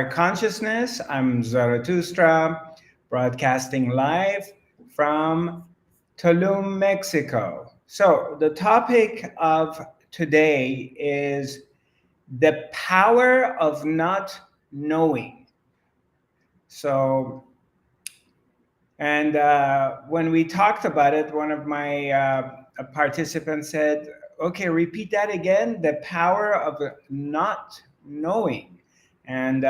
Consciousness. I'm Zarathustra, broadcasting live from Tulum, Mexico. So, the topic of today is the power of not knowing. So, and when we talked about it, one of my participants said, okay, repeat that again, the power of not knowing. And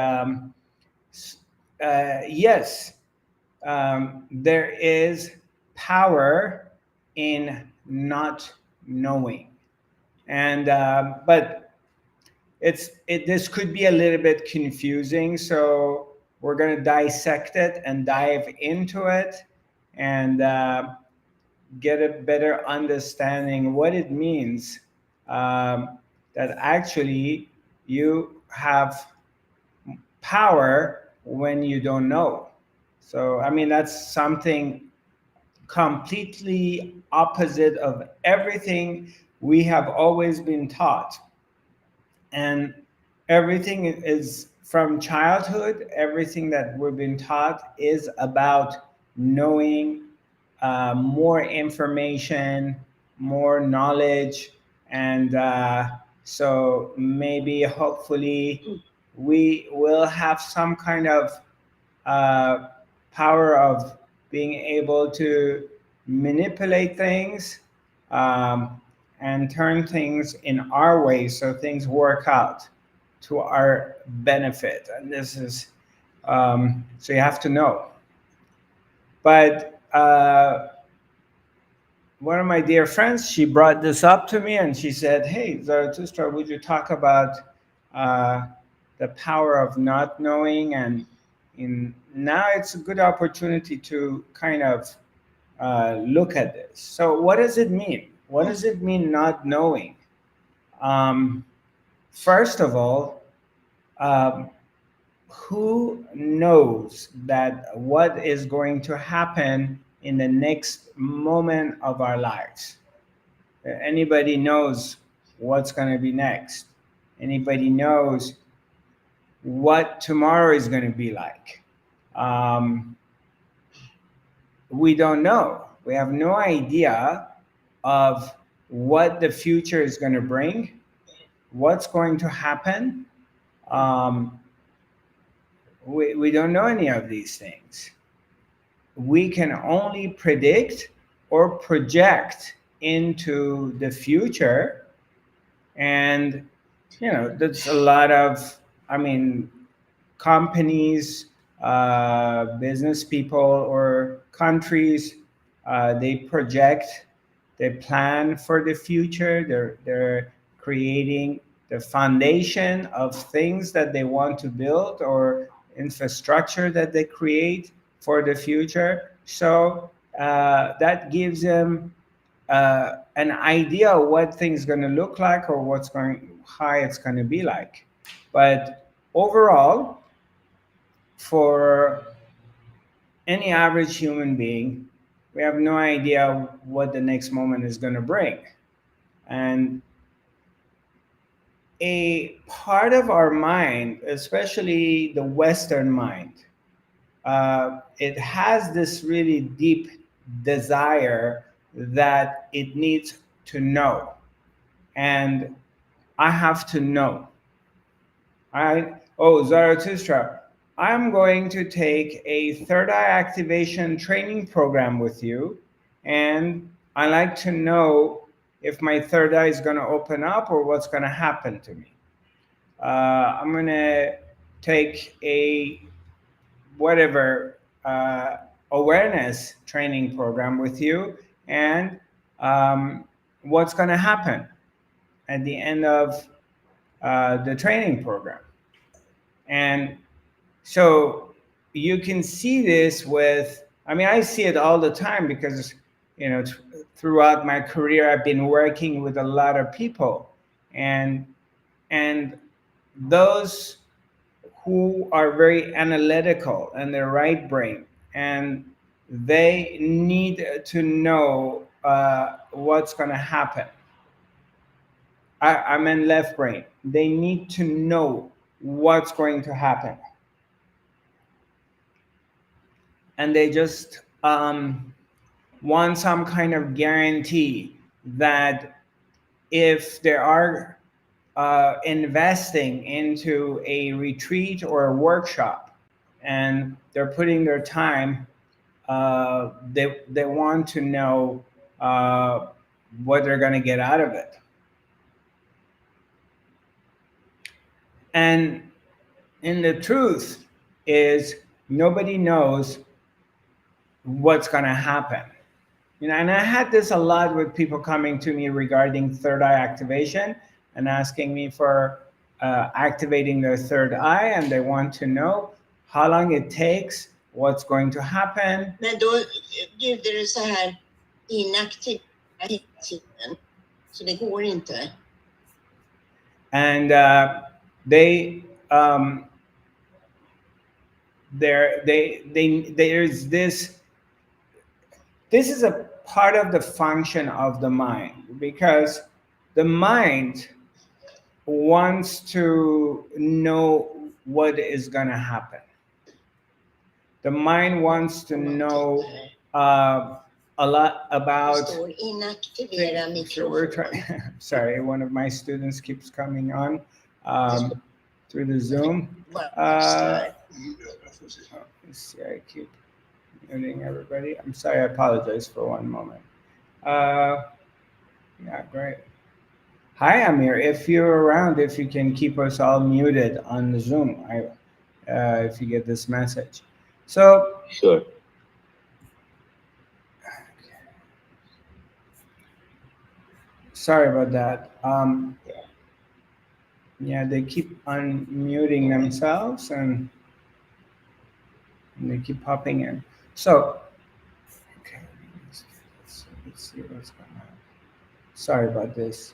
yes, there is power in not knowing. And but this could be a little bit confusing, so we're going to dissect it and dive into it and get a better understanding what it means, that actually you have power when you don't know. So I mean, that's something completely opposite of everything we have always been taught. And everything is from childhood, everything that we've been taught is about knowing more information, more knowledge. And so maybe hopefully we will have some kind of uh, power of being able to manipulate things, um, and turn things in our way so things work out to our benefit. And this is, so you have to know. But one of my dear friends, she brought this up to me and she said, hey, Zarathustra, would you talk about uh, the power of not knowing? And now it's a good opportunity to kind of look at this. So what does it mean? What does it mean not knowing? Um, First of all, um, who knows that what is going to happen in the next moment of our lives? Anybody knows what's going to be next? Anybody knows what tomorrow is going to be like? Um, we don't know. We have no idea of what the future is going to bring, what's going to happen. Um, we don't know any of these things. We can only predict or project into the future. And, that's a lot of, I mean, companies, business people, or countries, they project, they plan for the future. They're creating the foundation of things that they want to build, or infrastructure that they create for the future. So that gives them an idea of what things going to look like, or how it's going to be like. But overall, for any average human being, we have no idea what the next moment is going to bring. And a part of our mind, especially the Western mind, it has this really deep desire that it needs to know. And I have to know. Oh, Zarathustra, I'm going to take a third eye activation training program with you, and I like to know if my third eye is going to open up or what's going to happen to me. I'm going to take a whatever awareness training program with you, and what's going to happen at the end of the training program. And so you can see this with, I mean, I see it all the time because, throughout my career, I've been working with a lot of people, and those who are very analytical and their right brain, and they need to know what's going to happen. I'm in left brain. They need to know what's going to happen. and they just want some kind of guarantee that if they are investing into a retreat or a workshop and they're putting their time, they want to know what they're going to get out of it. And the truth is, nobody knows what's going to happen. And I had this a lot with people coming to me regarding third eye activation and asking me for activating their third eye, and they want to know how long it takes, what's going to happen. Men då bjuder du så här inaktiva hela tiden, så det går inte. And there's this is a part of the function of the mind, because the mind wants to know what is going to happen. The mind wants to know a lot about. So we're trying. Sorry, one of my students keeps coming on through the Zoom. Let's see, I keep muting everybody. I'm sorry, I apologize for one moment. Yeah, great. Hi, Amir. If you're around, if you can keep us all muted on the Zoom, if you get this message. So sure. Sorry about that. Yeah, they keep unmuting themselves and they keep popping in. So, okay, let's see what's going on. Sorry about this.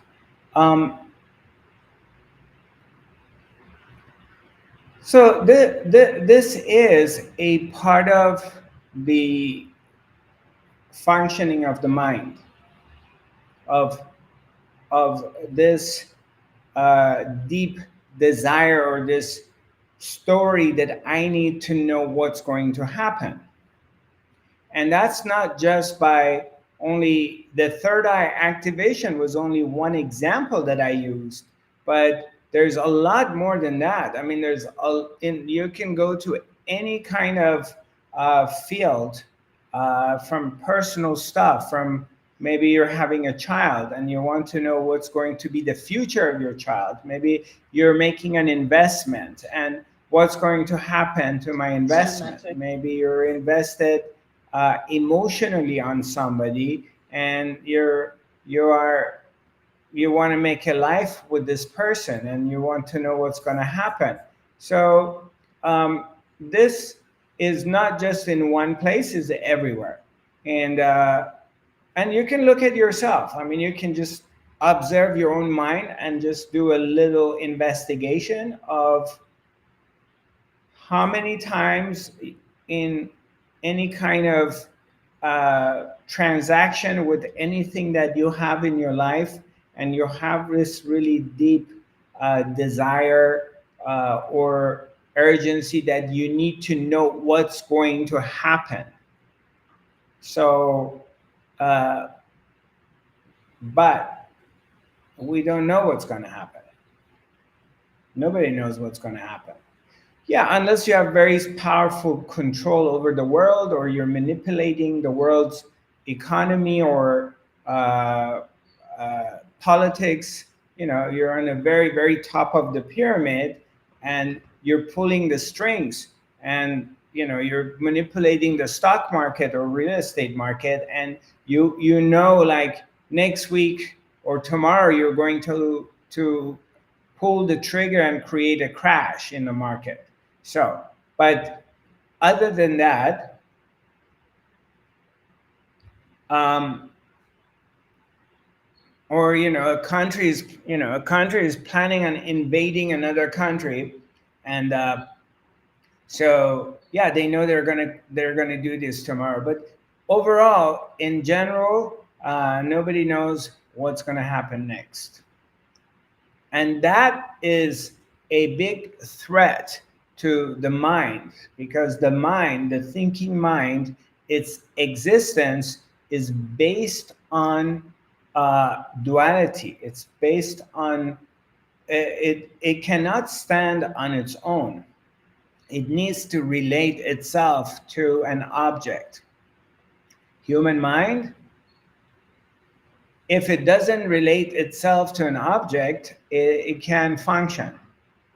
So this is a part of the functioning of the mind, of this deep desire, or this story that I need to know what's going to happen. And that's not just by only the third eye activation was only one example that I used, but there's a lot more than that. I mean, you can go to any kind of field, from personal stuff, from maybe you're having a child and you want to know what's going to be the future of your child. Maybe you're making an investment and what's going to happen to my investment. Maybe you're invested emotionally on somebody and you want to make a life with this person and you want to know what's going to happen. So this is not just in one place, it's everywhere. And you can look at yourself. I mean, you can just observe your own mind and just do a little investigation of how many times in any kind of transaction with anything that you have in your life, and you have this really deep desire or urgency that you need to know what's going to happen. So, but we don't know what's going to happen. Nobody knows what's going to happen. Yeah, unless you have very powerful control over the world, or you're manipulating the world's economy or politics. You're on a very, very top of the pyramid and you're pulling the strings, and you're manipulating the stock market or real estate market, and like next week or tomorrow you're going to pull the trigger and create a crash in the market. So, but other than that, or a country is planning on invading another country, and so yeah, they know they're gonna do this tomorrow. But overall, in general, nobody knows what's gonna happen next, and that is a big threat to the mind, because the mind, the thinking mind, its existence is based on duality. It's based on it cannot stand on its own. It needs to relate itself to an object. Human mind, if it doesn't relate itself to an object, it can function.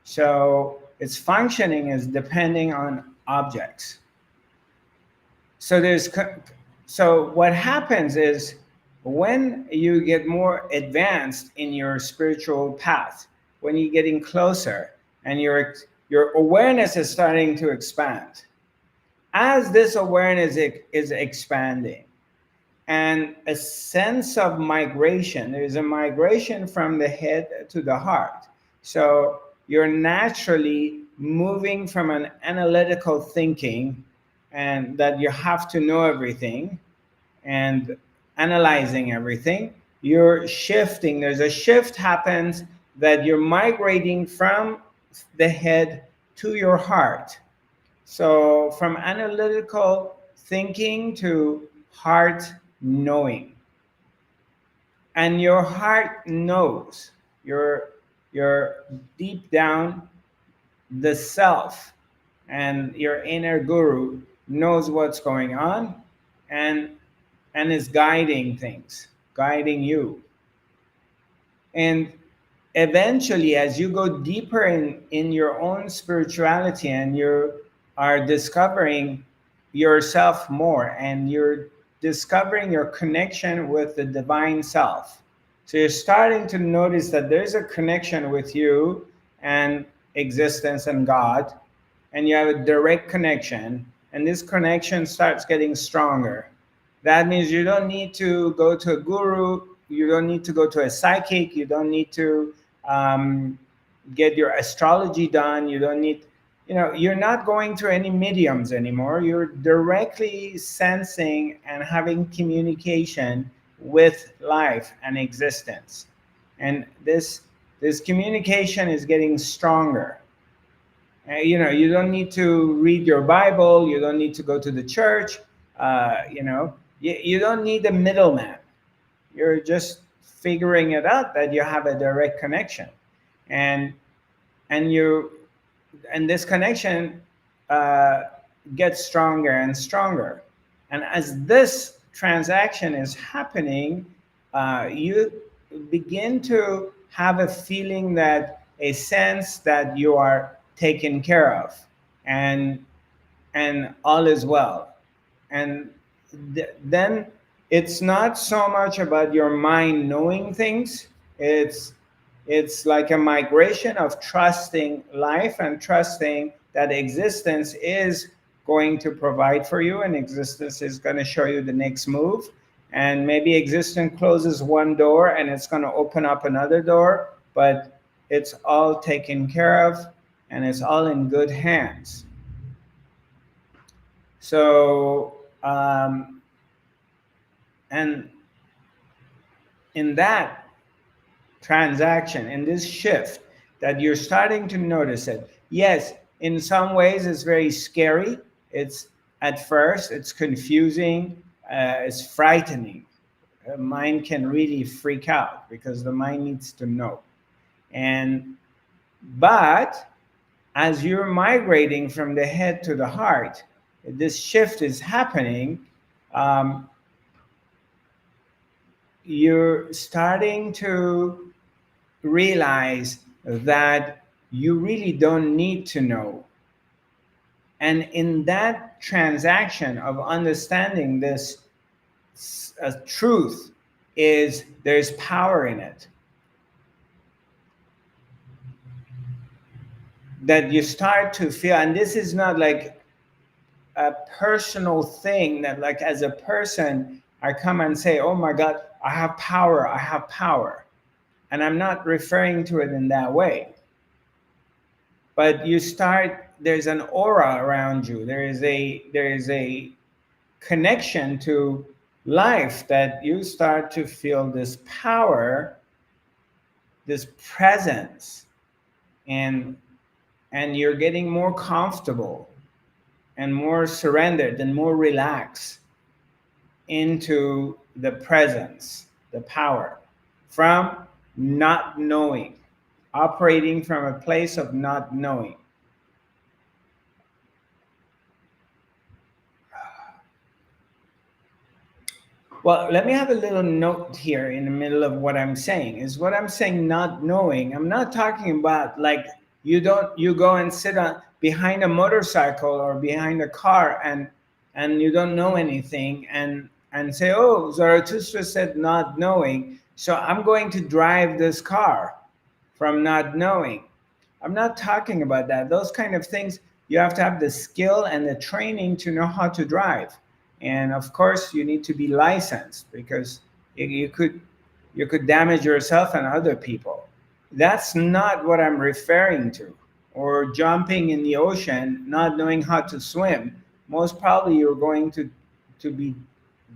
So its functioning is depending on objects. So so what happens is, when you get more advanced in your spiritual path, when you're getting closer and your awareness is starting to expand, as this awareness is expanding, and a sense of migration, there's a migration from the head to the heart. So you're naturally moving from an analytical thinking, and that you have to know everything and analyzing everything. You're shifting, there's a shift happens, that you're migrating from the head to your heart. So from analytical thinking to heart knowing. And your heart knows, your deep down, the self and your inner guru knows what's going on, and is guiding things, guiding you. And eventually, as you go deeper in your own spirituality, and you are discovering yourself more, and you're discovering your connection with the divine self, so you're starting to notice that there's a connection with you and existence and God, and you have a direct connection, and this connection starts getting stronger. That means you don't need to go to a guru, you don't need to go to a psychic, you don't need to get your astrology done, you don't need, you're not going to any mediums anymore. You're directly sensing and having communication with life and existence. And this communication is getting stronger. You don't need to read your Bible, you don't need to go to the church, you don't need a middleman. You're just figuring it out that you have a direct connection, and you and this connection gets stronger and stronger. And as this transaction is happening, you begin to have a feeling, that a sense that you are taken care of, and all is well. And then it's not so much about your mind knowing things. It's like a migration of trusting life, and trusting that existence is going to provide for you, and existence is going to show you the next move. And maybe existence closes one door and it's going to open up another door, but it's all taken care of, and it's all in good hands. So and in that transaction, in this shift, that you're starting to notice it, yes, in some ways it's very scary. It's at first, it's confusing, it's frightening. The mind can really freak out, because the mind needs to know. But as you're migrating from the head to the heart, this shift is happening. You're starting to realize that you really don't need to know. And in that transaction of understanding this truth, there's power in it. That you start to feel, and this is not like a personal thing, that like as a person I come and say, oh my God, I have power, I have power. And I'm not referring to it in that way. But there's an aura around you. There is a connection to life, that you start to feel this power, this presence, and and you're getting more comfortable and more surrendered and more relaxed into the presence, the power, from not knowing, operating from a place of not knowing. Well, let me have a little note here in the middle of what I'm saying. Is what I'm saying not knowing. I'm not talking about like you go and sit on behind a motorcycle or behind a car and you don't know anything and say, "Oh, Zarathustra said not knowing, so I'm going to drive this car from not knowing." I'm not talking about that. Those kind of things, you have to have the skill and the training to know how to drive. And of course, you need to be licensed because you could damage yourself and other people. That's not what I'm referring to. Or jumping in the ocean, not knowing how to swim. Most probably you're going to be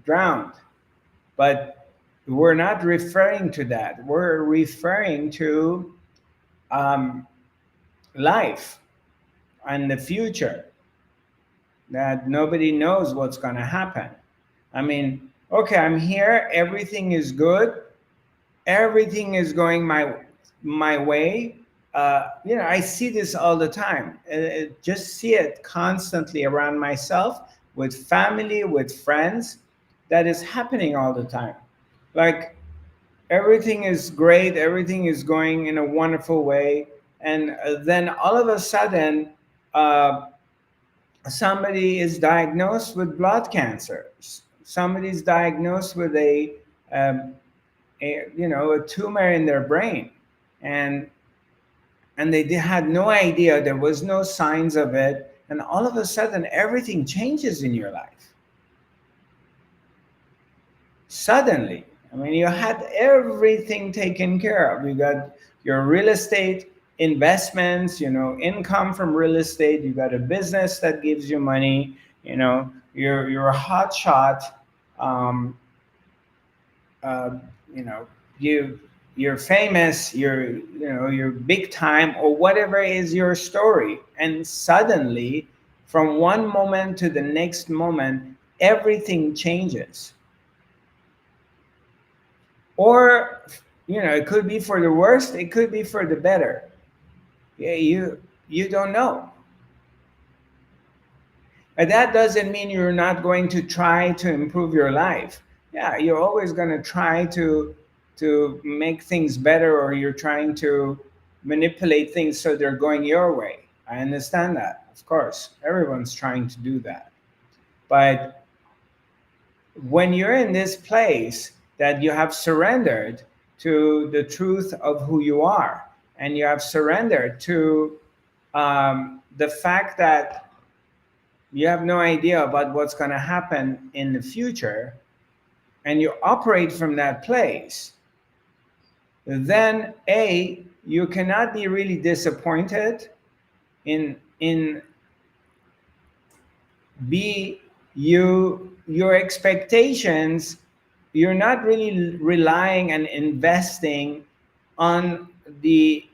drowned. But we're not referring to that. We're referring to um, life and the future, that nobody knows what's going to happen. I mean, okay, I'm here, everything is good, everything is going my way. I see this all the time. Just see it constantly around myself, with family, with friends. That is happening all the time. Like everything is great, everything is going in a wonderful way, and then all of a sudden, uh, somebody is diagnosed with blood cancer. Somebody is diagnosed with um, a tumor in their brain, and they had no idea. There was no signs of it, and all of a sudden, everything changes in your life. Suddenly, I mean, you had everything taken care of. You got your real estate investments, income from real estate. You got a business that gives you money. You're a hot shot. Um, uh, you know, you're famous. You're big time, or whatever is your story. And suddenly, from one moment to the next moment, everything changes. Or it could be for the worst, it could be for the better. Yeah, you don't know. But that doesn't mean you're not going to try to improve your life. Yeah, you're always going to try to make things better, or you're trying to manipulate things so they're going your way. I understand that. Of course, everyone's trying to do that. But when you're in this place that you have surrendered to the truth of who you are, and you have surrendered to the fact that you have no idea about what's going to happen in the future, and you operate from that place, then you cannot be really disappointed. In B, your expectations, you're not really relying and investing on the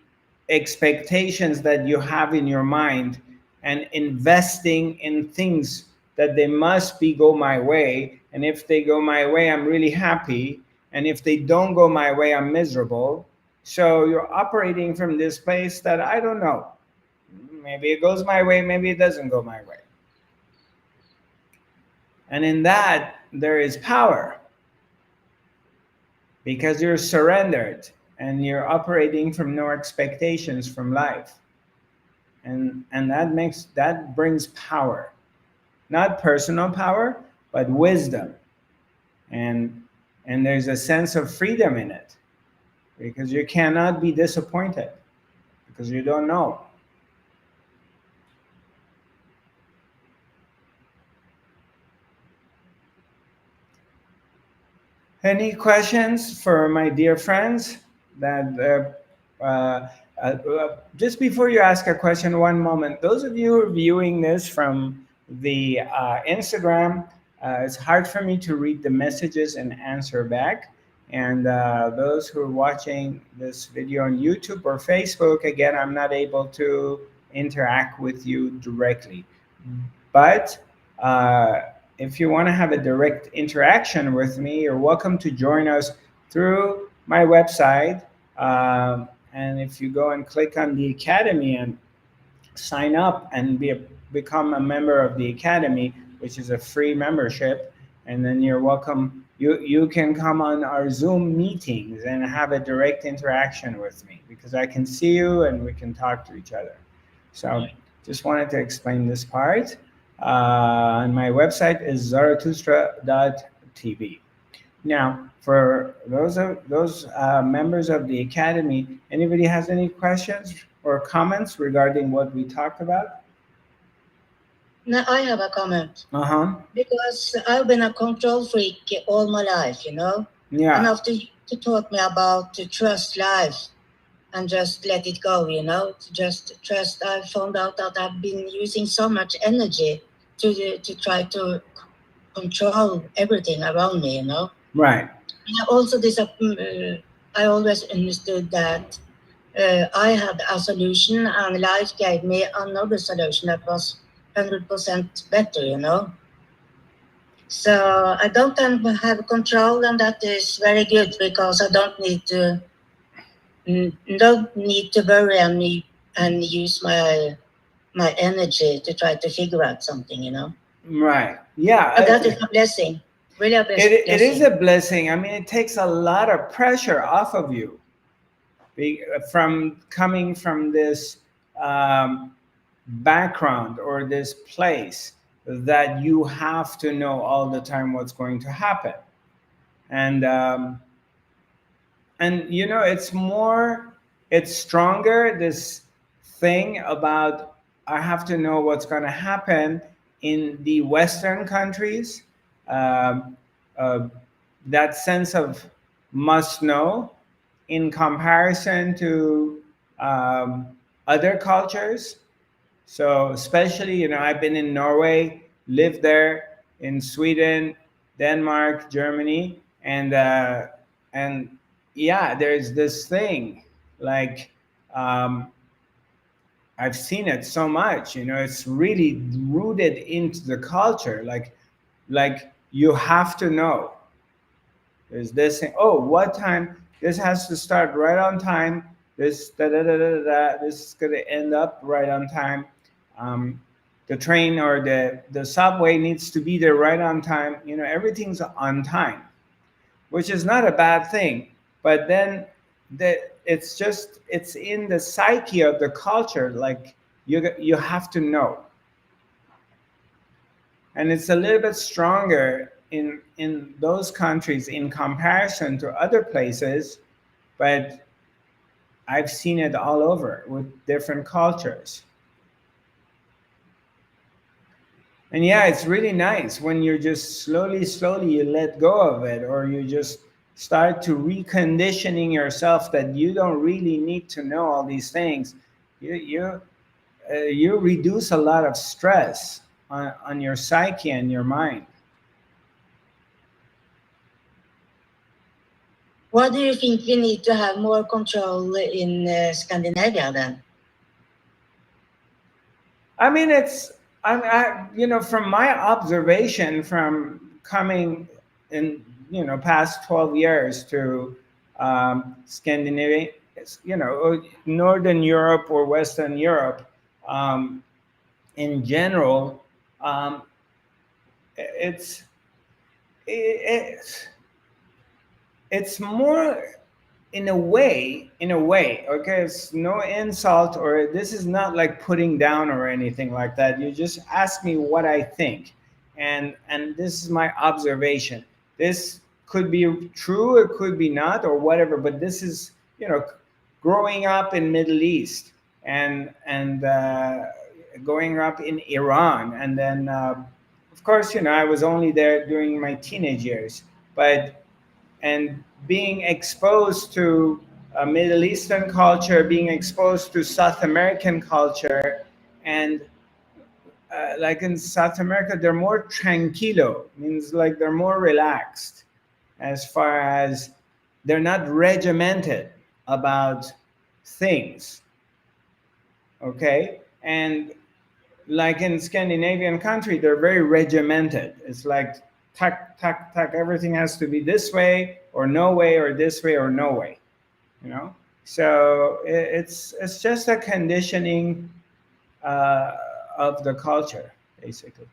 expectations that you have in your mind, and investing in things that they must be go my way, and if they go my way I'm really happy, and if they don't go my way I'm miserable. So you're operating from this place that I don't know, maybe it goes my way, maybe it doesn't go my way. And in that, there is power, because you're surrendered and you're operating from no expectations from life. And that brings power, not personal power, but wisdom. And there's a sense of freedom in it, because you cannot be disappointed, because you don't know. Any questions for my dear friends? Just before you ask a question, one moment. Those of you who are viewing this from the Instagram, it's hard for me to read the messages and answer back. And those who are watching this video on YouTube or Facebook, again, I'm not able to interact with you directly. But if you want to have a direct interaction with me, you're welcome to join us through my website. And if you go and click on the Academy and sign up and become a member of the Academy, which is a free membership, and then you're welcome. You can come on our Zoom meetings and have a direct interaction with me because I can see you and we can talk to each other. So just wanted to explain this part. And my website is zarathustra.tv. Now, for those members of the Academy, anybody has any questions or comments regarding what we talked about? Now I have a comment. Uh-huh. Because I've been a control freak all my life, you know? And Yeah. after you taught me about to trust life and just let it go, you know? To just trust, I found out that I've been using so much energy to try to control everything around me, you know? Right. And also I always understood that I had a solution and life gave me another solution that was 100% better, you know? So I don't have control, and that is very good because I don't need to worry and use my energy to try to figure out something, you know. Right. Yeah. But that is a blessing, really a It is blessing. a blessing. I mean, it takes a lot of pressure off of you from coming from this background or this place that you have to know all the time what's going to happen. And and it's stronger, this thing about I have to know what's going to happen in the Western countries. um, uh, that sense of must know in comparison to um, other cultures. So especially, I've been in Norway, lived there, in Sweden, Denmark, Germany, and yeah, there's this thing like um, I've seen it so much. It's really rooted into the culture. Like you have to know. There's this thing. Oh, what time? This has to start right on time. This da da da da da. This is gonna end up right on time. Um, the train or the subway needs to be there right on time. Everything's on time, which is not a bad thing. But then it's in the psyche of the culture. Like you have to know, and it's a little bit stronger in those countries in comparison to other places, but I've seen it all over with different cultures. And yeah, it's really nice when you're just slowly you let go of it, or you just start to reconditioning yourself that you don't really need to know all these things. You reduce a lot of stress on your psyche and your mind. Why do you think we need to have more control in Scandinavia then? I mean, from my observation from coming in, past 12 years to Scandinavia, Northern Europe or Western Europe, um, in general, um, it's it's it's more in a way, okay, it's no insult, or this is not like putting down or anything like that. You just ask me what I think, and this is my observation. This could be true, it could be not, or whatever, but this is, growing up in Middle East, and growing up in Iran, and then of course, I was only there during my teenage years, but and being exposed to Middle Eastern culture, being exposed to South American culture, and like in South America, they're more tranquilo, means like they're more relaxed, as far as they're not regimented about things, okay? And like in Scandinavian country, they're very regimented. It's like tuck, tuck, tuck. Everything has to be this way or no way, or this way or no way. You know. So it's just a conditioning uh, of the culture, basically.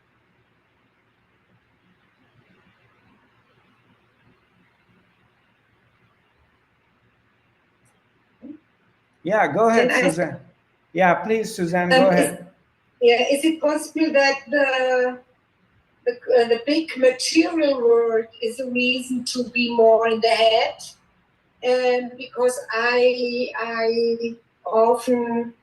Yeah, go Can ahead, I? Suzanne. Yeah, please, Suzanne, go Is, ahead. yeah, is it possible that the big material world is a reason to be more in the head? And because I often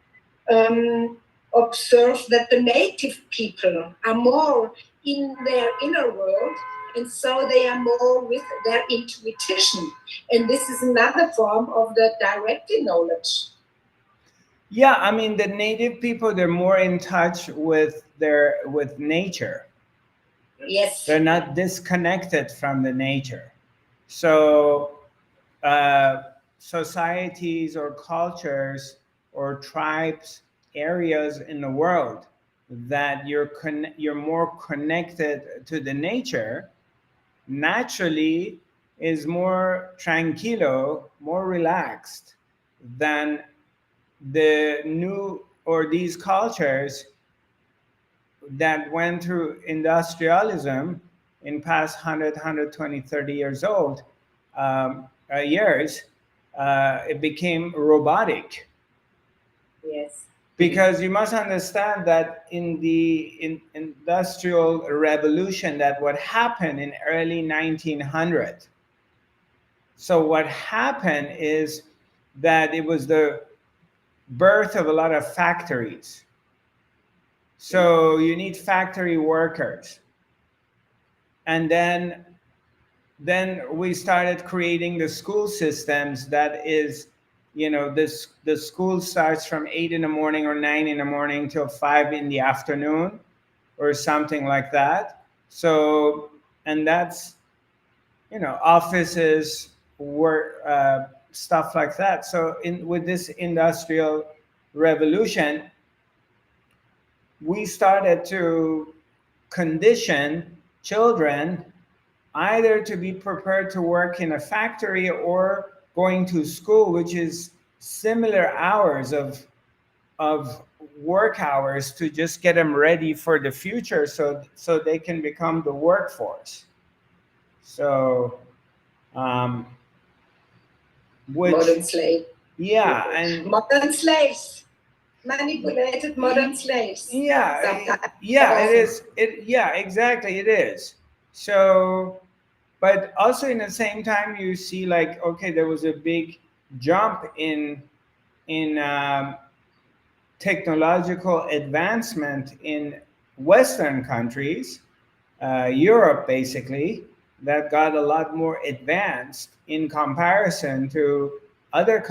observe that the native people are more in their inner world, and so they are more with their intuition. And this is another form of the direct knowledge. Yeah, I mean the native people, they're more in touch with nature. Yes. They're not disconnected from the nature. So uh, societies or cultures or tribes, areas in the world that you're more connected to the nature, naturally is more tranquilo, more relaxed than the new or these cultures that went through industrialism in past 100, 30 years old years. It became robotic. Yes. Because you must understand that in the industrial revolution that what happened in early 1900. So what happened is that it was the birth of a lot of factories. So you need factory workers. And then we started creating the school systems that is, this the school starts from 8 in the morning or 9 in the morning till 5 in the afternoon or something like that. So, and that's, offices, work, stuff like that. So in with this industrial revolution, we started to condition children either to be prepared to work in a factory or going to school, which is similar hours of work hours to just get them ready for the future, so they can become the workforce. So, um, which Modern slave. yeah, and modern slaves, manipulated modern slaves. yeah, Sometimes. yeah, it is. It yeah, exactly, it is. So, but also in the same time, you see like, okay, there was a big jump in technological advancement in Western countries, Europe basically, that got a lot more advanced in comparison to other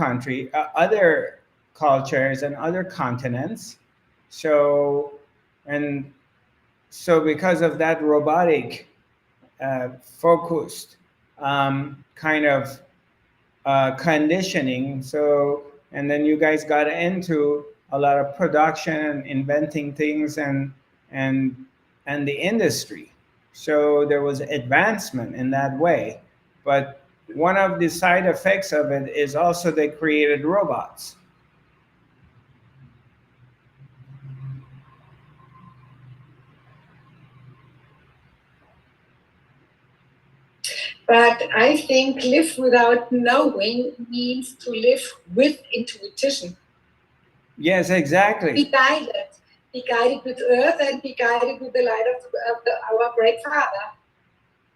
cultures and other continents. So, and so because of that robotic focused kind of conditioning. So, and then you guys got into a lot of production and inventing things and and the industry. So there was advancement in that way. But one of the side effects of it is also they created robots. But I think live without knowing means to live with intuition. Yes, exactly. Be guided with earth and be guided with the light of our great Father.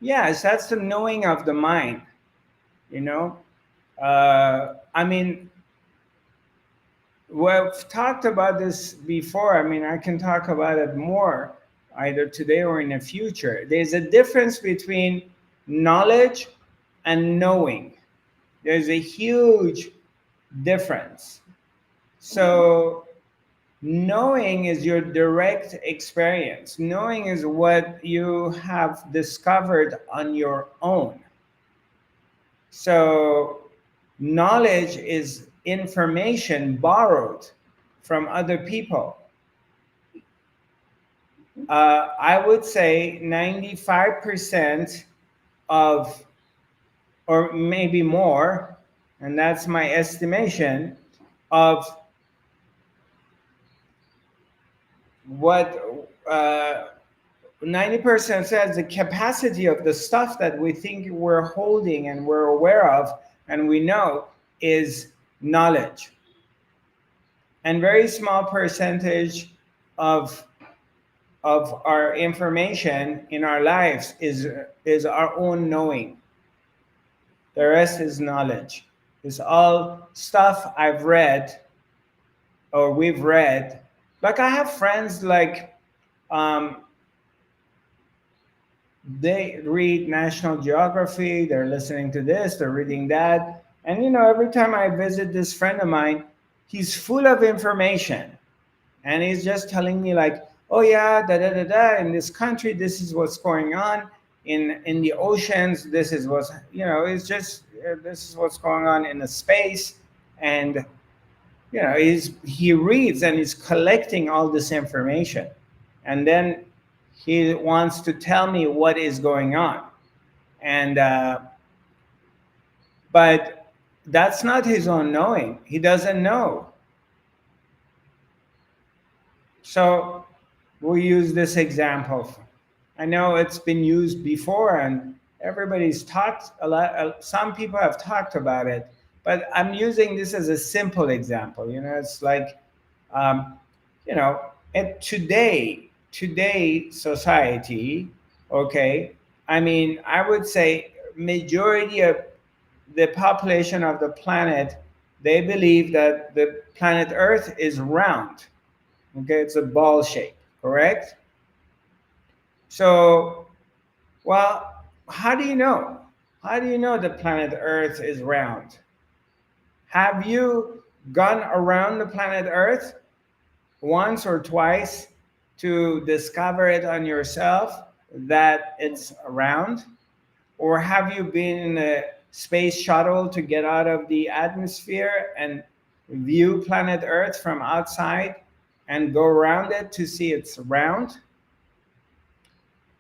Yes, that's the knowing of the mind. You know, I mean, we've talked about this before. I mean, I can talk about it more either today or in the future. There's a difference between knowledge and knowing. There's a huge difference. So, knowing is your direct experience, knowing is what you have discovered on your own. So, knowledge is information borrowed from other people. I would say 95% of, or maybe more, and that's my estimation, of what 90% says the capacity of the stuff that we think we're holding and we're aware of and we know is knowledge. And very small percentage of our information in our lives is our own knowing. The rest is knowledge. It's all stuff I've read or we've read. Like I have friends like um, they read National Geography, they're listening to this, they're reading that. And every time I visit this friend of mine, he's full of information. And he's just telling me like, oh yeah, da da da da, in this country, this is what's going on. In the oceans, this is what's, it's just, this is what's going on in the space. And, he reads and he's collecting all this information. And then he wants to tell me what is going on. And but that's not his own knowing. He doesn't know. So we'll use this example. I know it's been used before and everybody's talked a lot. Some people have talked about it, but I'm using this as a simple example. It's like, um, you know, today society, okay, I mean, I would say majority of the population of the planet, they believe that the planet Earth is round. Okay, it's a ball shape, correct? So, well, how do you know? How do you know the planet Earth is round? Have you gone around the planet Earth once or twice to discover it on yourself that it's round? Or have you been in a space shuttle to get out of the atmosphere and view planet Earth from outside and go around it to see it's round?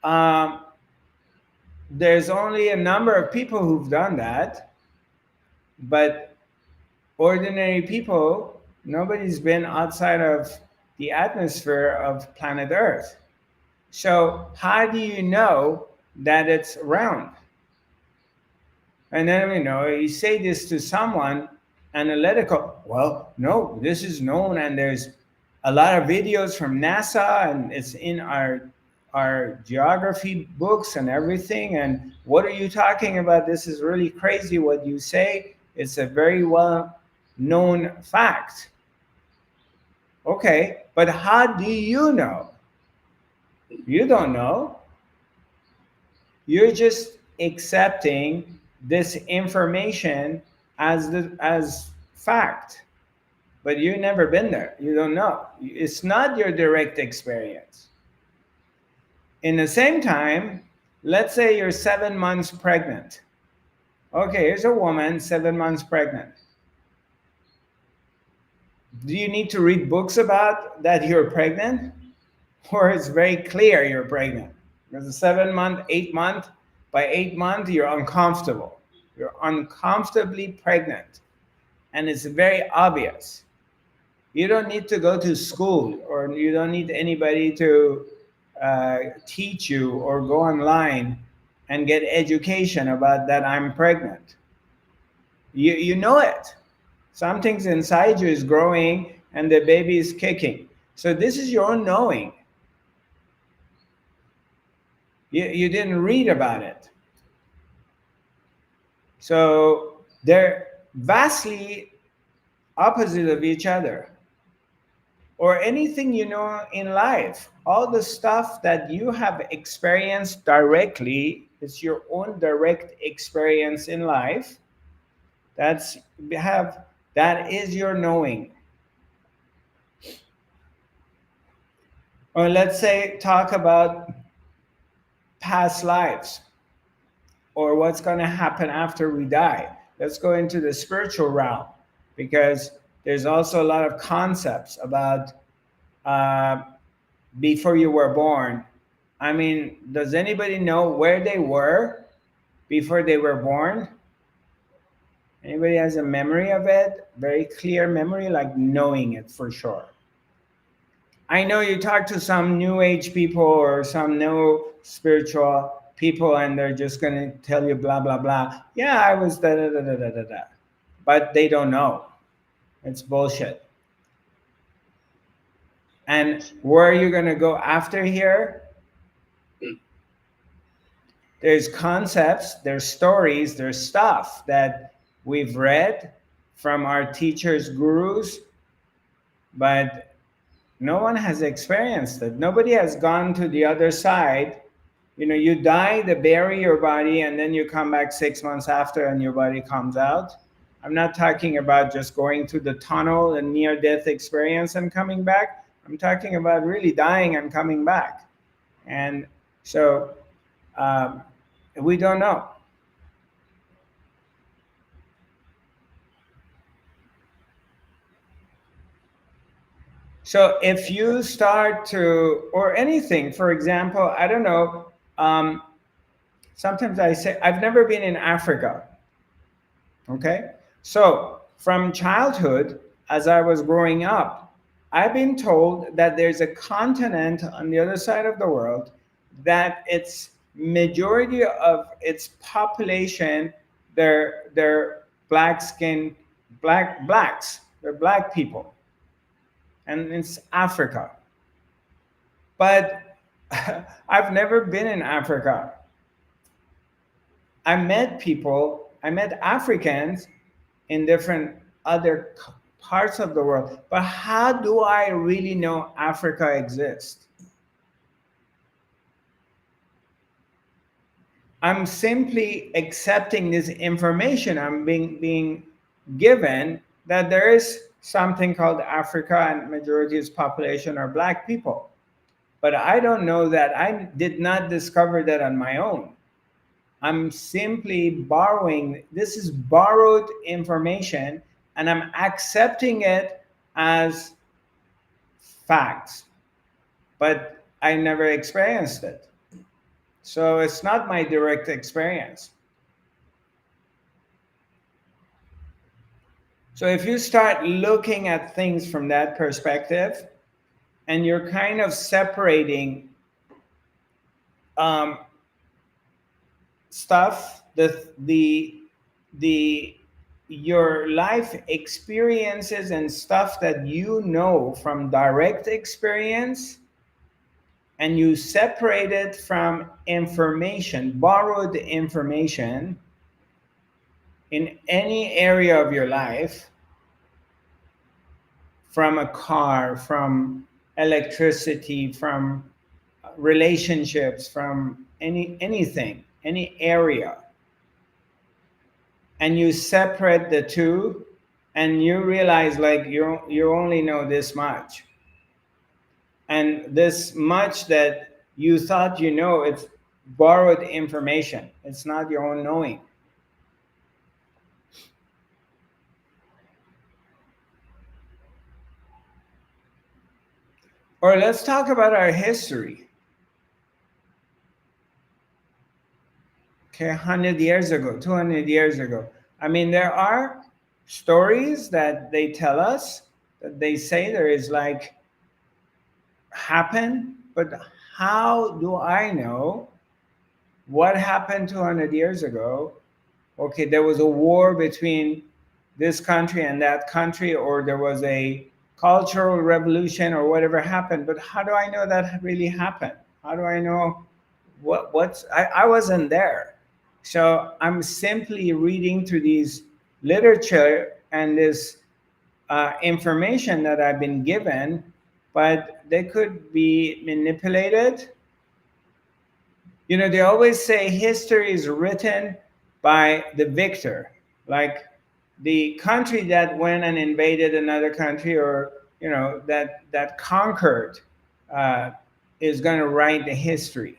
Um, there's only a number of people who've done that, but ordinary people, nobody's been outside of the atmosphere of planet Earth. So how do you know that it's round? And then, you say this to someone analytical, well, no, this is known, and there's a lot of videos from NASA, and it's in our geography books and everything. And what are you talking about? This is really crazy what you say. It's a very well known fact. Okay, but how do you know? You don't know. You're just accepting this information as fact, but you've never been there. You don't know. It's not your direct experience. In the same time, let's say you're 7 months pregnant. Okay, here's a woman 7 months pregnant. Do you need to read books about that you're pregnant? Or it's very clear you're pregnant? Because a 7 month, 8 month, by 8 months, you're uncomfortable. You're uncomfortably pregnant. And it's very obvious. You don't need to go to school, or you don't need anybody to teach you or go online and get education about that I'm pregnant. You know it. Something's inside you is growing and the baby is kicking. So this is your own knowing. You didn't read about it. So they're vastly opposite of each other. Or anything in life, all the stuff that you have experienced directly, it's your own direct experience in life. That is your knowing. Or let's say talk about past lives, or what's going to happen after we die. Let's go into the spiritual realm, because there's also a lot of concepts about before you were born. I mean, does anybody know where they were before they were born? Anybody has a memory of it? Very clear memory, like knowing it for sure. I know you talk to some new age people or some new spiritual people and they're just going to tell you blah, blah, blah. Yeah, I was da, da, da, da, da, da, da. But they don't know. It's bullshit. And where are you going to go after here? There's concepts, there's stories, there's stuff that we've read from our teachers, gurus, but no one has experienced it. Nobody has gone to the other side. You know, you die, they bury your body, and then you come back 6 months after and your body comes out. I'm not talking about just going to the tunnel and near-death experience and coming back. I'm talking about really dying and coming back. And so we don't know. So if you start to, or anything, for example, I don't know, sometimes I say, I've never been in Africa. Okay? So from childhood, as I was growing up, I've been told that there's a continent on the other side of the world that its majority of its population, they're blacks, they're black people. And it's Africa. But I've never been in Africa. I met people, I met Africans in different other parts of the world. But how do I really know Africa exists? I'm simply accepting this information I'm being given that there is something called Africa and majority of its population are black people. But I don't know that. I did not discover that on my own. I'm simply borrowing, this is borrowed information, and I'm accepting it as facts. But I never experienced it. So it's not my direct experience. So if you start looking at things from that perspective, and you're kind of separating stuff, the your life experiences and stuff that you know from direct experience, and you separate it from information, borrowed information in any area of your life, from a car, from electricity, from relationships, from anything, any area, and you separate the two, and you realize like you only know this much, and this much that you thought you know, it's borrowed information. It's not your own knowing. Or let's talk about our history. Okay, 100 years ago, 200 years ago. I mean, there are stories that they tell us, that they say there is like happen, but how do I know what happened 200 years ago? Okay, there was a war between this country and that country, or there was a cultural revolution or whatever happened, but how do I know that really happened? How do I know I wasn't there. So I'm simply reading through these literature and this information that I've been given, but they could be manipulated. You know, they always say history is written by the victor, like the country that went and invaded another country, or you know, that conquered, is going to write the history.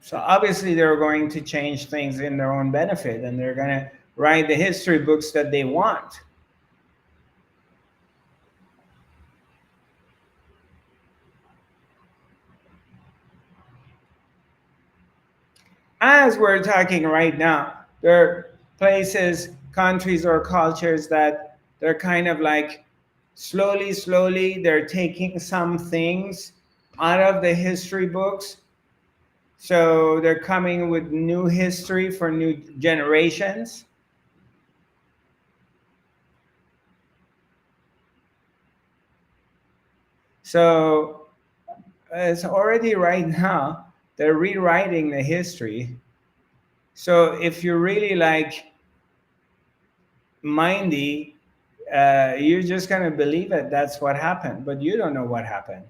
So obviously they're going to change things in their own benefit, and they're going to write the history books that they want. as we're talking right now, there are places, countries, or cultures that they're kind of like slowly, they're taking some things out of the history books. So they're coming with new history for new generations. So it's already right now, they're rewriting the history. So if you're really like mindy, you're just gonna believe it. That's what happened, but you don't know what happened.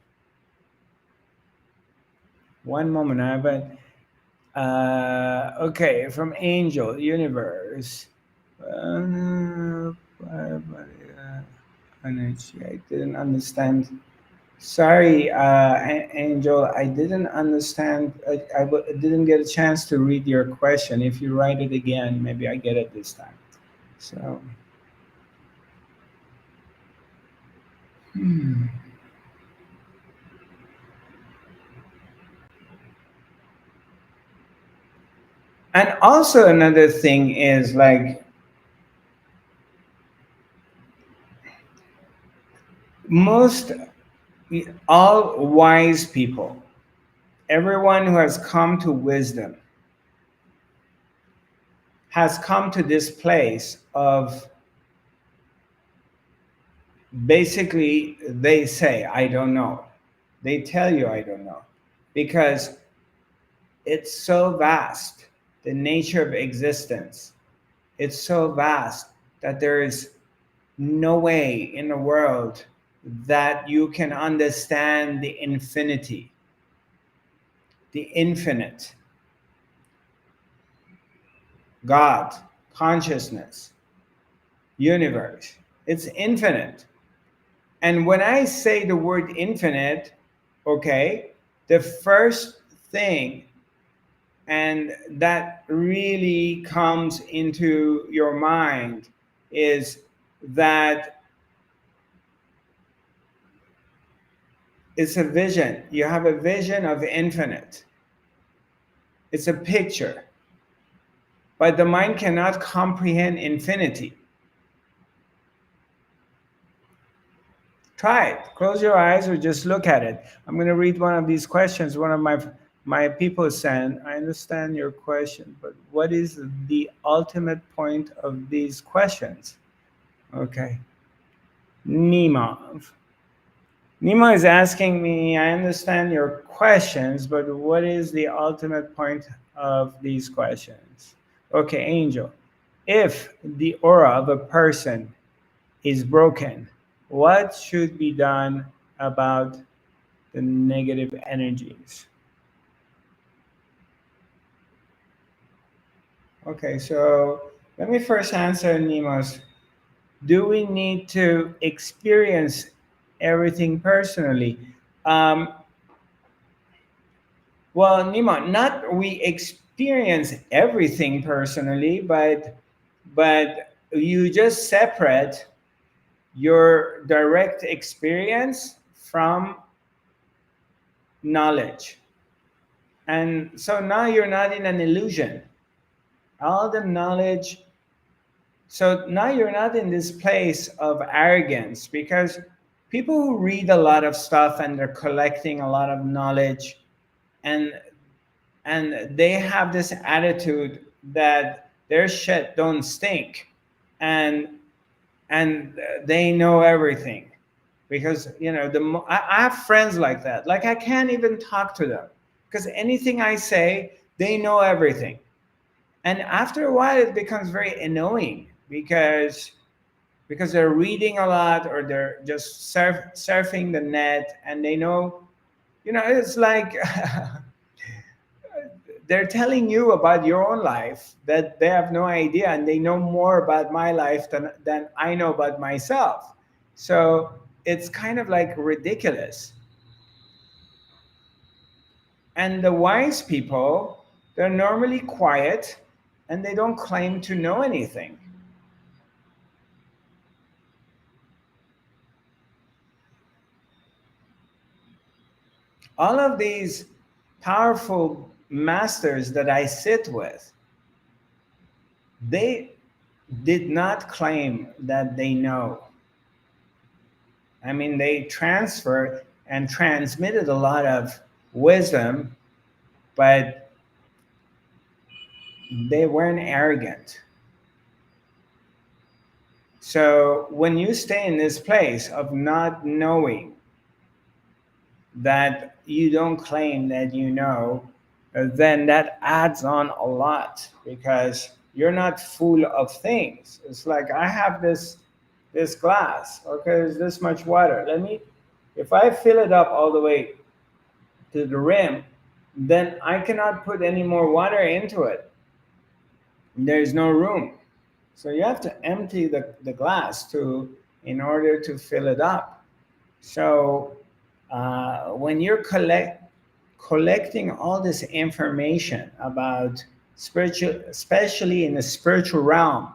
One moment, I have okay, from Angel Universe. Uh, energy. I didn't understand. Sorry, Angel, I didn't understand. Didn't get a chance to read your question. If you write it again, maybe I get it this time. So, hmm. And also another thing is like most all wise people, everyone who has come to wisdom, has come to this place of basically they say, I don't know. They tell you, I don't know. Because it's so vast, the nature of existence. It's so vast that there is no way in the world that you can understand the infinity, the infinite, God, consciousness, universe. It's infinite. And when I say the word infinite, okay, the first thing and that really comes into your mind is that it's a vision. You have a vision of infinite. It's a picture. But the mind cannot comprehend infinity. Try it. Close your eyes or just look at it. I'm going to read one of these questions. One of my people sent. I understand your question, but what is the ultimate point of these questions? Okay. Nima. Nima is asking me, I understand your questions, but what is the ultimate point of these questions? Okay, Angel. If the aura of a person is broken, what should be done about the negative energies? Okay, so let me first answer Nemo's. Do we need to experience everything personally? Um, well, Nima, not we experience everything personally, but you just separate your direct experience from knowledge. And so now you're not in an illusion. All the knowledge, so now you're not in this place of arrogance because people who read a lot of stuff and they're collecting a lot of knowledge and they have this attitude that their shit don't stink and they know everything because I have friends like that. Like I can't even talk to them because anything I say they know everything, and after a while it becomes very annoying because they're reading a lot or they're just surfing the net and they know, it's like they're telling you about your own life that they have no idea and they know more about my life than I know about myself. So it's kind of like ridiculous. And the wise people, they're normally quiet and they don't claim to know anything. All of these powerful masters that I sit with, they did not claim that they know. I mean, they transferred and transmitted a lot of wisdom, but they weren't arrogant. So when you stay in this place of not knowing, that you don't claim that you know, then that adds on a lot, because you're not full of things. It's like, I have this glass, okay, there's this much water. If I fill it up all the way to the rim, then I cannot put any more water into it. There's no room. So you have to empty the glass in order to fill it up. So when you're collecting all this information about spiritual, especially in the spiritual realm,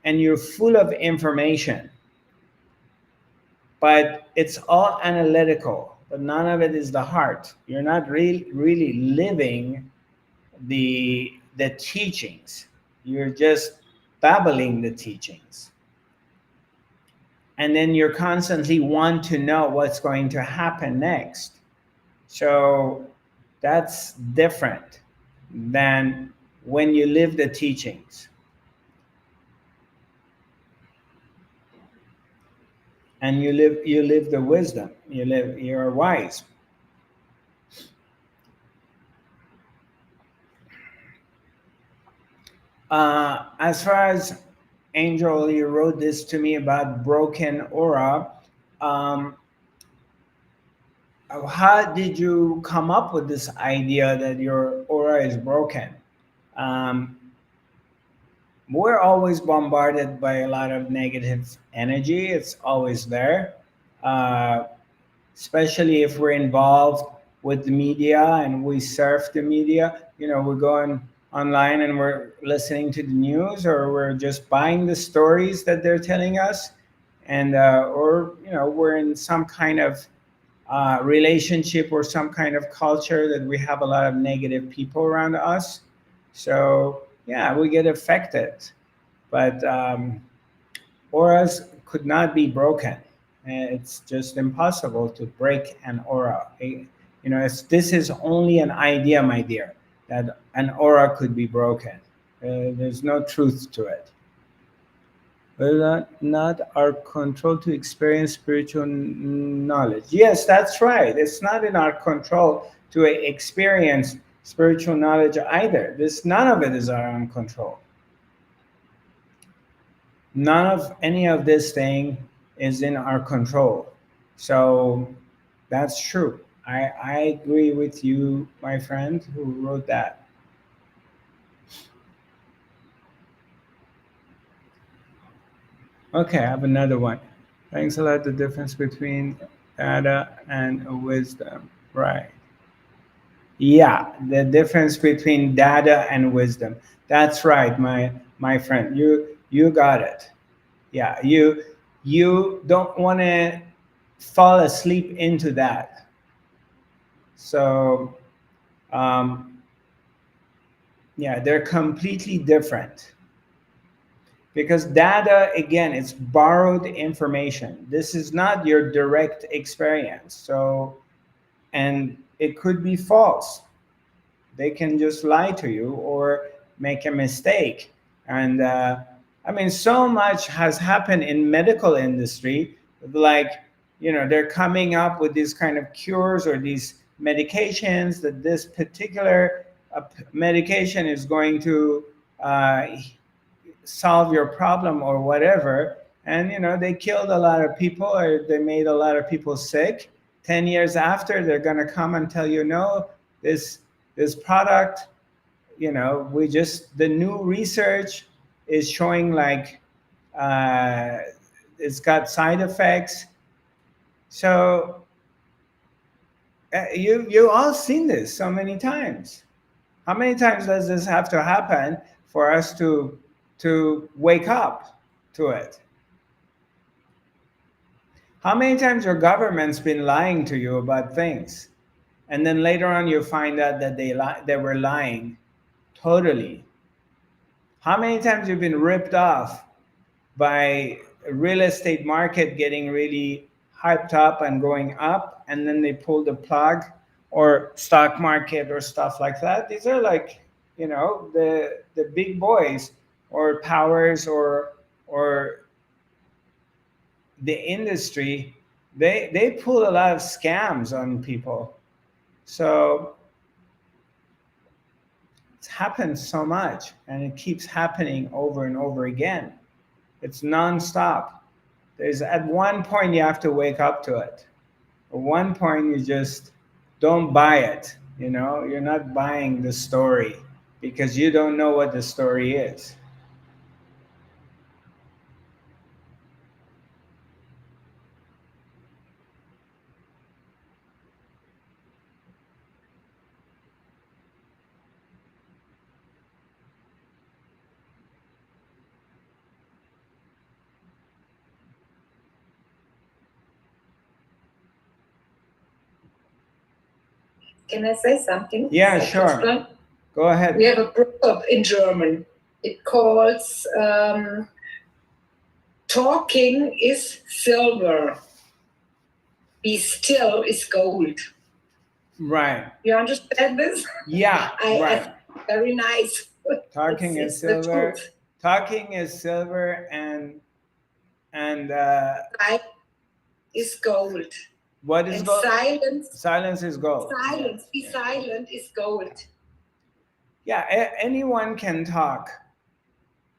and you're full of information, but it's all analytical, but none of it is the heart. You're not really living the teachings. You're just babbling the teachings. And then you're constantly want to know what's going to happen next. So that's different than when you live the teachings. And you live the wisdom. You're wise. As far as Angel, you wrote this to me about broken aura. Um, how did you come up with this idea that your aura is broken? Um, we're always bombarded by a lot of negative energy. It's always there, uh, especially if we're involved with the media and we surf the media. We're going online and we're listening to the news, or we're just buying the stories that they're telling us, and or we're in some kind of relationship or some kind of culture that we have a lot of negative people around us. So yeah, we get affected. But auras could not be broken. It's just impossible to break an aura. This is only an idea, my dear, that an aura could be broken. There's no truth to it. But not our control to experience spiritual knowledge. Yes, that's right. It's not in our control to experience spiritual knowledge either. None of it is our own control. None of any of this thing is in our control. So that's true. I agree with you, my friend who wrote that. Okay, I have another one. Thanks a lot. The difference between data and wisdom. Right. Yeah, the difference between data and wisdom. That's right, my friend. You got it. Yeah, you don't want to fall asleep into that. So yeah, they're completely different. Because data, again, it's borrowed information. This is not your direct experience. So, and it could be false. They can just lie to you or make a mistake. And I mean, so much has happened in medical industry. Like, they're coming up with these kind of cures or these medications, that this particular medication is going to uh, solve your problem or whatever. And they killed a lot of people, or they made a lot of people sick. 10 years after, they're going to come and tell you, no, this product, the new research is showing like it's got side effects. So you all seen this so many times. How many times does this have to happen for us to wake up to it? How many times your government's been lying to you about things? and then later on you find out that they were lying totally. How many times you've been ripped off by a real estate market getting really hyped up and going up, and then they pull the plug, or stock market or stuff like that? These are like, the big boys, or powers, or the industry. They pull a lot of scams on people. So it's happened so much, and it keeps happening over and over again. It's nonstop. There's at one point you have to wake up to it. At one point you just don't buy it. You're not buying the story because you don't know what the story is. Can I say something? Yeah, sure. Go ahead. We have a proverb in German. It calls talking is silver, be still is gold. Right. You understand this? Yeah, right. Very nice. Talking is silver. Talking is silver, and is gold. What is gold? Silence. Silence is gold. Silence. Be silent is gold. Yeah, anyone can talk,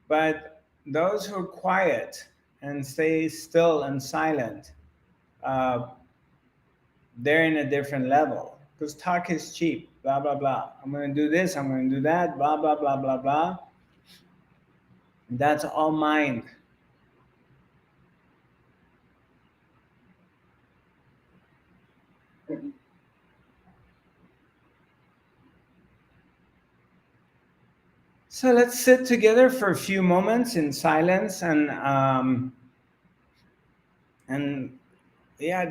but those who are quiet and stay still and silent, uh, they're in a different level. Because talk is cheap, blah, blah, blah. I'm going to do this, I'm going to do that, blah, blah, blah, blah, blah. That's all mind. So let's sit together for a few moments in silence, and yeah,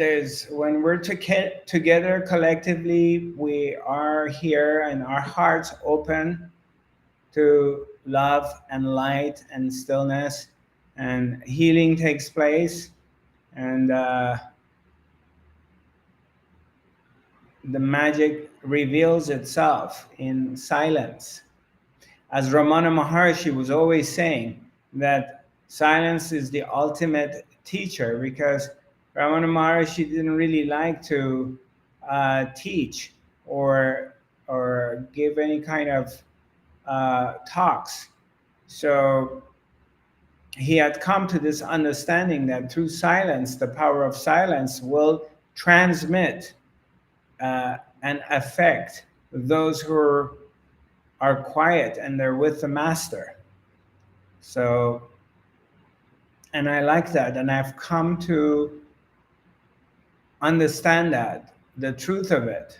when we're together collectively, we are here and our hearts open to love and light and stillness, and healing takes place, and the magic reveals itself in silence. As Ramana Maharshi was always saying, that silence is the ultimate teacher, because Ramana Maharshi didn't really like to teach or give any kind of talks. So he had come to this understanding that through silence, the power of silence will transmit and affect those who are quiet and they're with the master. So, and I like that, and I've come to understand that, the truth of it.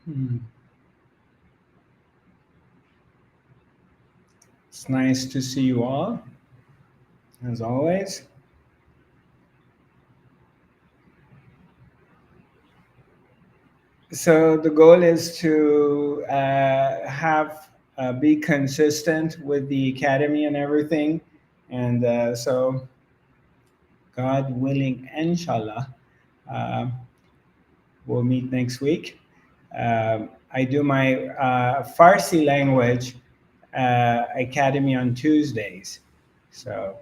Hmm. It's nice to see you all, as always. So the goal is to have be consistent with the academy and everything, and so God willing, inshallah, uh, we'll meet next week. I do my Farsi language academy on Tuesdays, so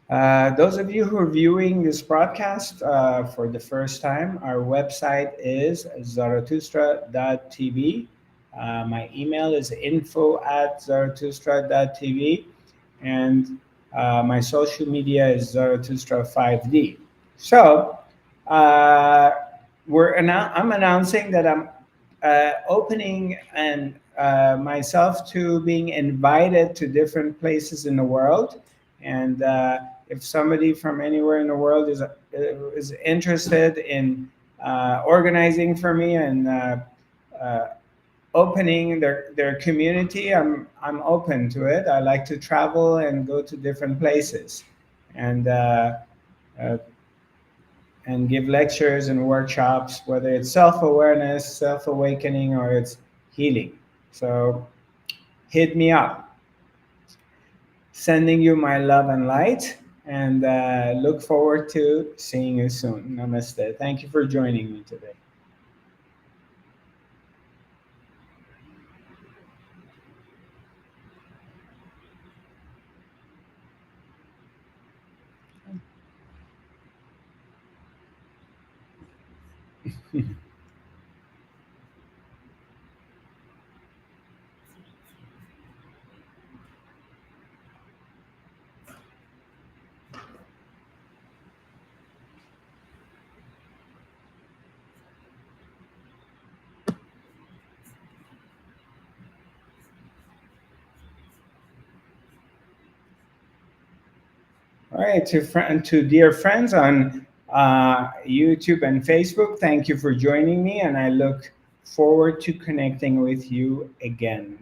those of you who are viewing this broadcast for the first time, our website is zarathustra.tv. My email is info@zarathustra.tv. And my social media is Zarathustra5D. So uh, I'm announcing that I'm opening and myself to being invited to different places in the world. And if somebody from anywhere in the world is interested in organizing for me and uh, opening their community, I'm open to it. I like to travel and go to different places, and uh, and give lectures and workshops, whether it's self-awareness, self-awakening, or it's healing. So hit me up. Sending you my love and light, and look forward to seeing you soon. Namaste. Thank you for joining me today. All right, to dear friends on YouTube and Facebook, thank you for joining me, and I look forward to connecting with you again.